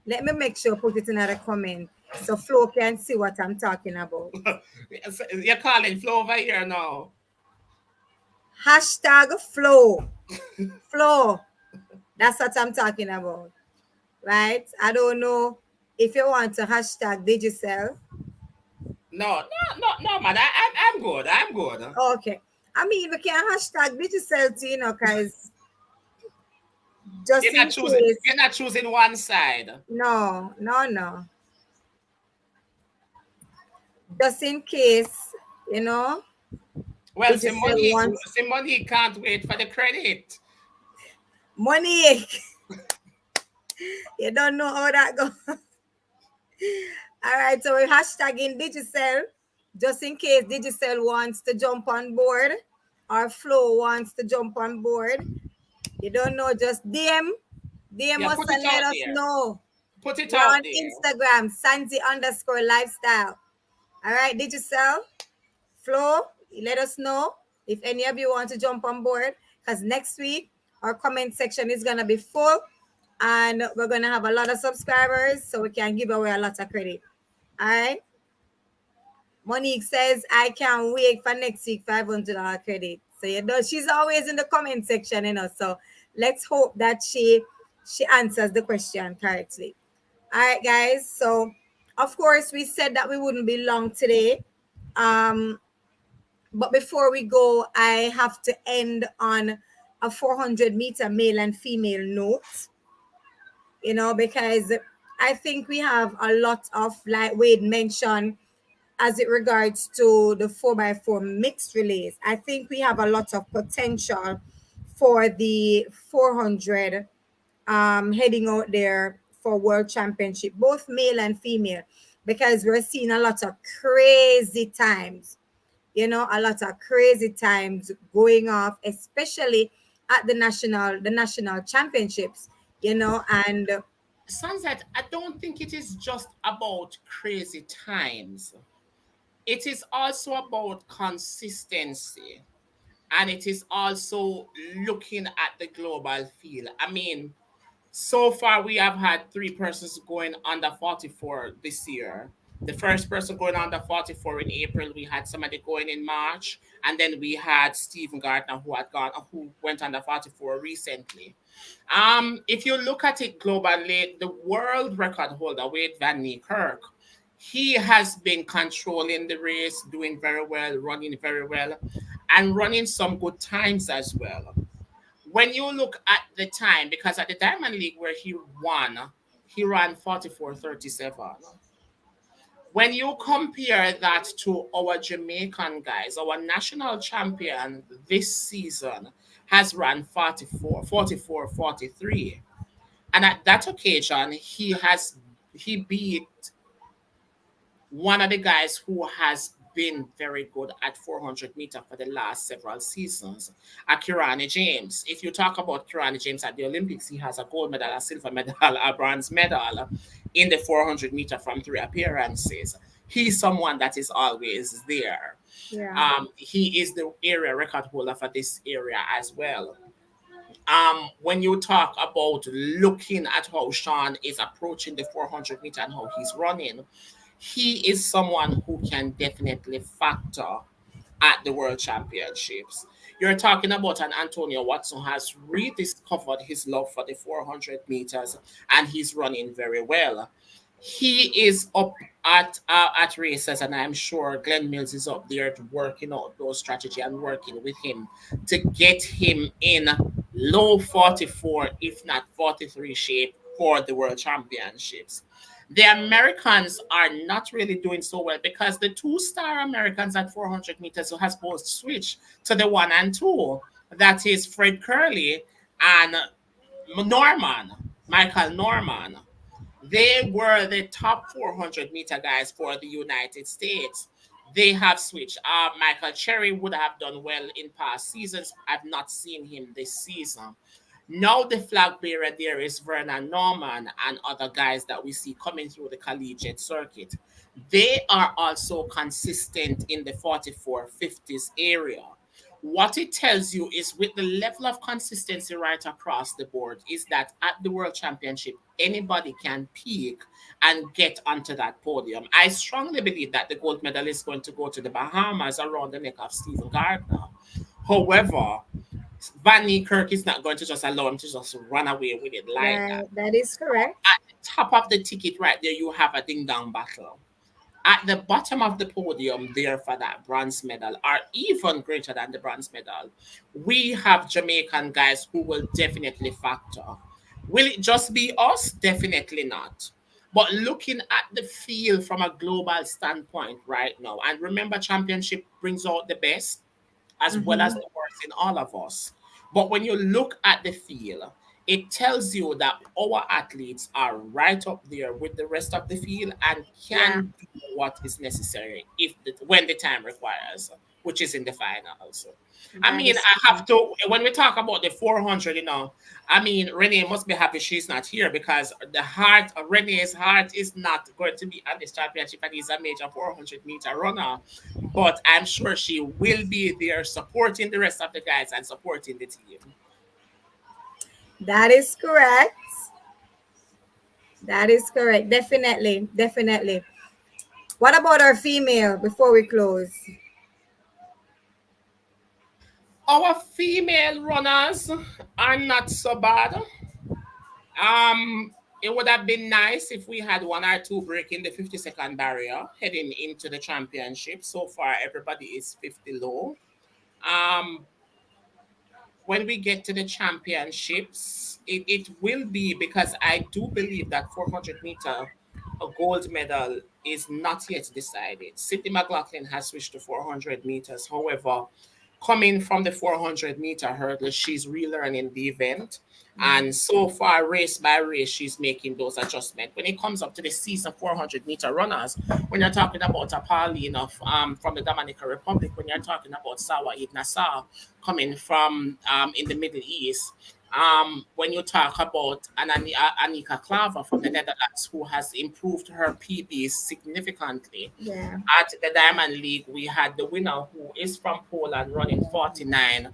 Let me make sure put it in a comment so Flo can see what I'm talking about. You're calling Flo over here now. Hashtag flow. Flow. That's what I'm talking about. Right? I don't know if you want to hashtag Digicel. No, man. I'm good. I'm good. Okay. I mean, we can hashtag Digicel too, because just You're in not choosing. case. You're not choosing one side. No. Just in case, Well, Digicel wants Monique can't wait for the credit. Monique. You don't know how that goes. All right, so we're hashtagging Digicel just in case Digicel wants to jump on board or Flo wants to jump on board. You don't know, just DM Yeah, us put it and let out us there. know. Put it We're out on there. Instagram, Santi_lifestyle. All right, Digicel, Flo, let us know if any of you want to jump on board because next week our comment section is going to be full and we're going to have a lot of subscribers so we can give away a lot of credit. All right. Monique says, I can't wait for next week $500 credit. So you know she's always in the comment section, you know. So let's hope that she answers the question correctly. All right, guys. So of course we said that we wouldn't be long today. Um, but before we go, I have to end on a 400-meter male and female note, you know, because I think we have a lot of, like Wade mentioned, as it regards to the 4x4 mixed relays. I think we have a lot of potential for the 400 heading out there for world championship, both male and female, because we're seeing a lot of crazy times, you know, a lot of crazy times going off, especially at the national championships, you know, and Sunset, I don't think it is just about crazy times. It is also about consistency. And it is also looking at the global field. I mean, so far we have had three persons going under 44 this year. The first person going under 44 in April, we had somebody going in March, and then we had Stephen Gardner who went under 44 recently. If you look at it globally, the world record holder, Wade Van Niekerk, he has been controlling the race, doing very well, running very well, and running some good times as well. When you look at the time, because at the Diamond League where he won, he ran 44:37. When you compare that to our Jamaican guys, our national champion this season has run 44:43. And at that occasion, he beat one of the guys who has been very good at 400 meter for the last several seasons, Kirani James. If you talk about Kirani James at the Olympics, he has a gold medal, a silver medal, a bronze medal in the 400 meter from three appearances. He's someone that is always there. yeah, He is the area record holder for this area as well. When you talk about looking at how Sean is approaching the 400 meter and how he's running, he is someone who can definitely factor at the World Championships. You're talking about an Antonio Watson who has rediscovered his love for the 400 meters and he's running very well. He is up at races, and I'm sure Glenn Mills is up there to working out those strategy and working with him to get him in low 44, if not 43 shape for the World Championships. The Americans are not really doing so well because the two-star Americans at 400 meters has both switched to the one and two. That is Fred Curley and Michael Norman. They were the top 400-meter guys for the United States. They have switched. Michael Cherry would have done well in past seasons. I've not seen him this season. Now the flag bearer there is Vernon Norman and other guys that we see coming through the collegiate circuit. They are also consistent in the 44-50s area. What it tells you is with the level of consistency right across the board is that at the World Championship, anybody can peak and get onto that podium. I strongly believe that the gold medal is going to go to the Bahamas around the neck of Stephen Gardner. However, Van Niekerk is not going to just allow him to just run away with it like right, that. that is correct. At the top of the ticket right there, you have a ding-dong battle. At the bottom of the podium there for that bronze medal, or even greater than the bronze medal, we have Jamaican guys who will definitely factor. Will it just be us? Definitely not. But looking at the field from a global standpoint right now, and remember, championship brings out the best. as well as Mm-hmm. the worst in all of us. But when you look at the field, it tells you that our athletes are right up there with the rest of the field and Yeah, can do what is necessary when the time requires, which is in the finals. I that mean, is I have true. to, when we talk about the 400, I mean, Renee must be happy she's not here because Renee's heart is not going to be at this championship and he's a major 400-meter runner. But I'm sure she will be there supporting the rest of the guys and supporting the team. That is correct. That is correct. Definitely. Definitely. What about our female before we close? Our female runners are not so bad. It would have been nice if we had one or two breaking the 50-second barrier heading into the championship. So far, everybody is 50 low. Um, when we get to the championships, it will be because I do believe that 400-meter a gold medal is not yet decided. Sydney McLaughlin has switched to 400 meters. However, coming from the 400-meter hurdle, she's relearning the event. And so far, race by race, she's making those adjustments. When it comes up to the season 400-meter runners, when you're talking about a Pauline from the Dominican Republic, when you're talking about Sawa Nassar coming from in the Middle East, when you talk about Anika Klaver from the Netherlands, who has improved her PB significantly, Yeah. at the Diamond League, we had the winner who is from Poland running 49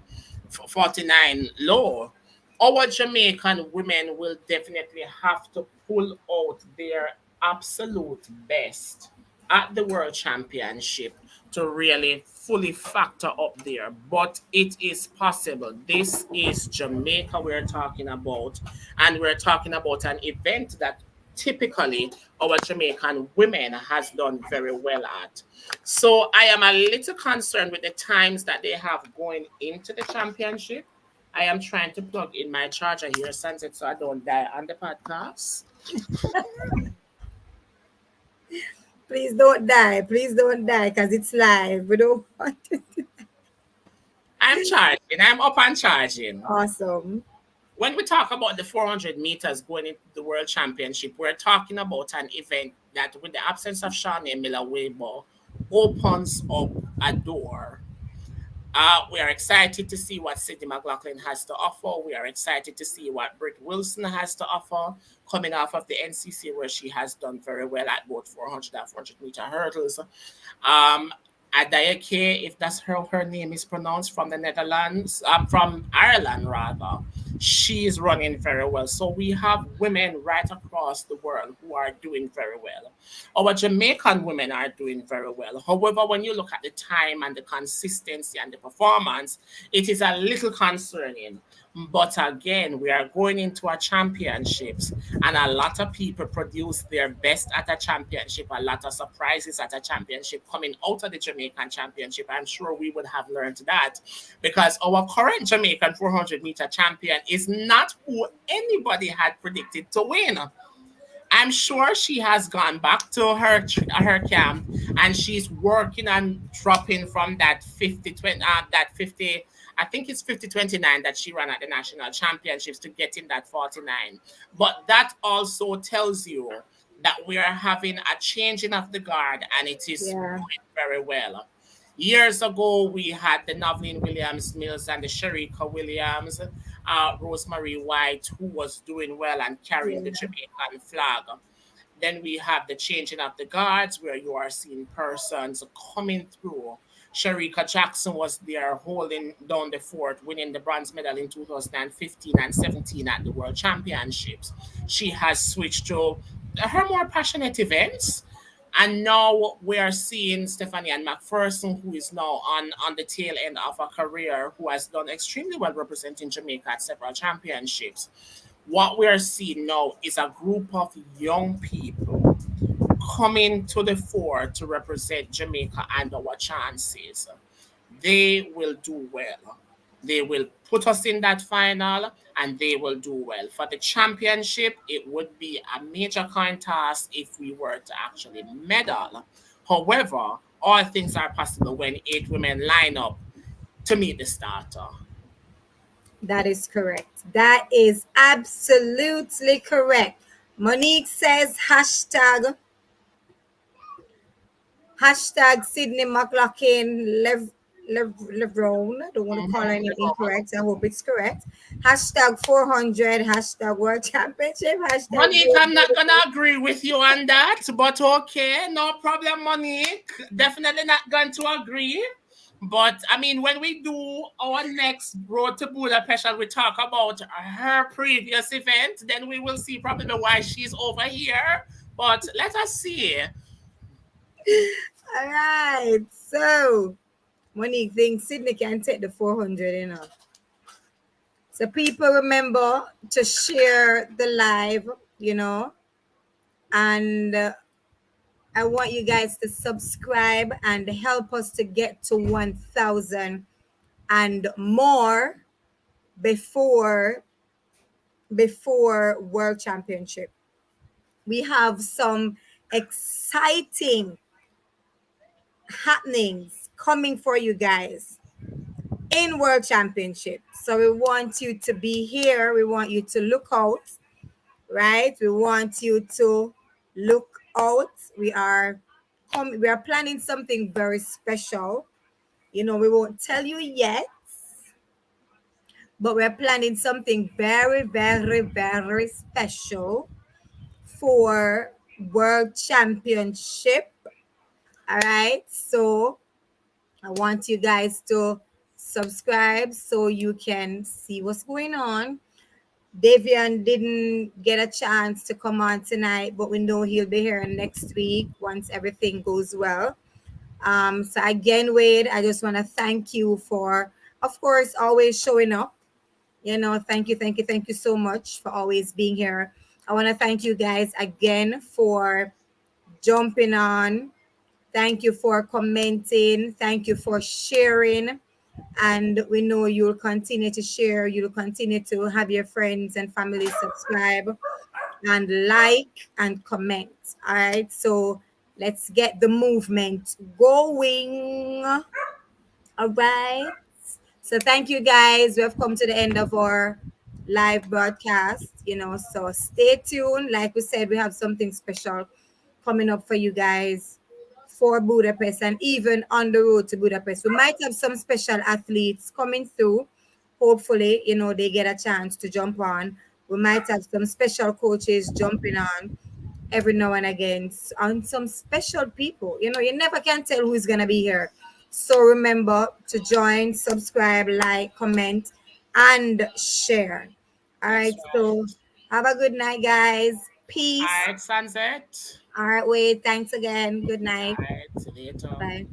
low. Our Jamaican women will definitely have to pull out their absolute best at the World Championship to really fully factor up there. But it is possible. This is Jamaica we're talking about, and we're talking about an event that typically our Jamaican women has done very well at. So I am a little concerned with the times that they have going into the championship. I am trying to plug in my charger here, Sunset, so I don't die on the podcast. Please don't die. Please don't die because it's live. We don't want it. I'm charging. I'm up and charging. Awesome. When we talk about the 400 meters going into the World Championship, we're talking about an event that, with the absence of Shawnee Miller-Weber, opens up a door. We are excited to see what Sydney McLaughlin has to offer. We are excited to see what Britt Wilson has to offer coming off of the NCC, where she has done very well at both 400 and 400-meter hurdles. Um, Adayake, if that's how her name is pronounced, from the Netherlands, from Ireland rather, she is running very well. So we have women right across the world who are doing very well. Our Jamaican women are doing very well. However, when you look at the time and the consistency and the performance, it is a little concerning. But again, we are going into a championships, and a lot of people produce their best at a championship. A lot of surprises at a championship coming out of the Jamaican championship. I'm sure we would have learned that because our current Jamaican 400-meter champion is not who anybody had predicted to win. I'm sure she has gone back to her camp and she's working on dropping from that 50, I think it's 50-29 that she ran at the national championships to get in that 49. But that also tells you that we are having a changing of the guard and it is Yeah. going very well. Years ago, we had the Novlene Williams Mills and the Sharika Williams, Rosemary White, who was doing well and carrying the Yeah. Jamaican flag. Then we have the changing of the guards, where you are seeing persons coming through. Sharika Jackson was there holding down the fort, winning the bronze medal in 2015 and 17 at the World Championships. She has switched to her more passionate events. And now we are seeing Stephanie Ann McPherson, who is now on the tail end of a career, who has done extremely well representing Jamaica at several championships. What we are seeing now is a group of young people coming to the fore to represent Jamaica and our chances. They will do well. They will put us in that final and they will do well. For the championship, it would be a major contest if we were to actually medal. However, all things are possible when 8 women line up. to meet the starter. That is correct. That is absolutely correct. Monique says hashtag Sydney McLaughlin Levrone. I don't want to call her name incorrect. I hope it's correct. Hashtag 400. Hashtag World Championship. Hashtag Monique, I'm not gonna agree with you on that, but okay, no problem, Monique. Definitely not going to agree. But I mean, when we do our next Road to Budapest and we talk about her previous event, then we will see probably why she's over here. But let us see. All right. So Monique thinks Sydney can take the 400, So people remember to share the live, and I want you guys to subscribe and help us to get to 1,000 and more before World Championship. We have some exciting happenings coming for you guys in World Championship. So we want you to be here. We want you to look out, right? We want you to look out. We are planning something very special. We won't tell you yet, but we're planning something very, very, very special for World Championship. All right. So I want you guys to subscribe so you can see what's going on. Davian didn't get a chance to come on tonight, but we know he'll be here next week once everything goes well. So again, Wade, I just want to thank you for, of course, always showing up. Thank you, thank you, thank you so much for always being here. I want to thank you guys again for jumping on. Thank you for commenting. Thank you for sharing. And we know you'll continue to share. You'll continue to have your friends and family subscribe and like and comment. All right. So let's get the movement going. All right. So thank you guys. We have come to the end of our live broadcast. So stay tuned. Like we said, we have something special coming up for you guys for Budapest and even on the road to Budapest. We might have some special athletes coming through. Hopefully, they get a chance to jump on. We might have some special coaches jumping on every now and again on some special people. You never can tell who's going to be here. So remember to join, subscribe, like, comment, and share. All right. That's So right. have a good night, guys. Peace. All right, Sunset. All right, Wade. Thanks again. Good night. All right, see you later. Bye.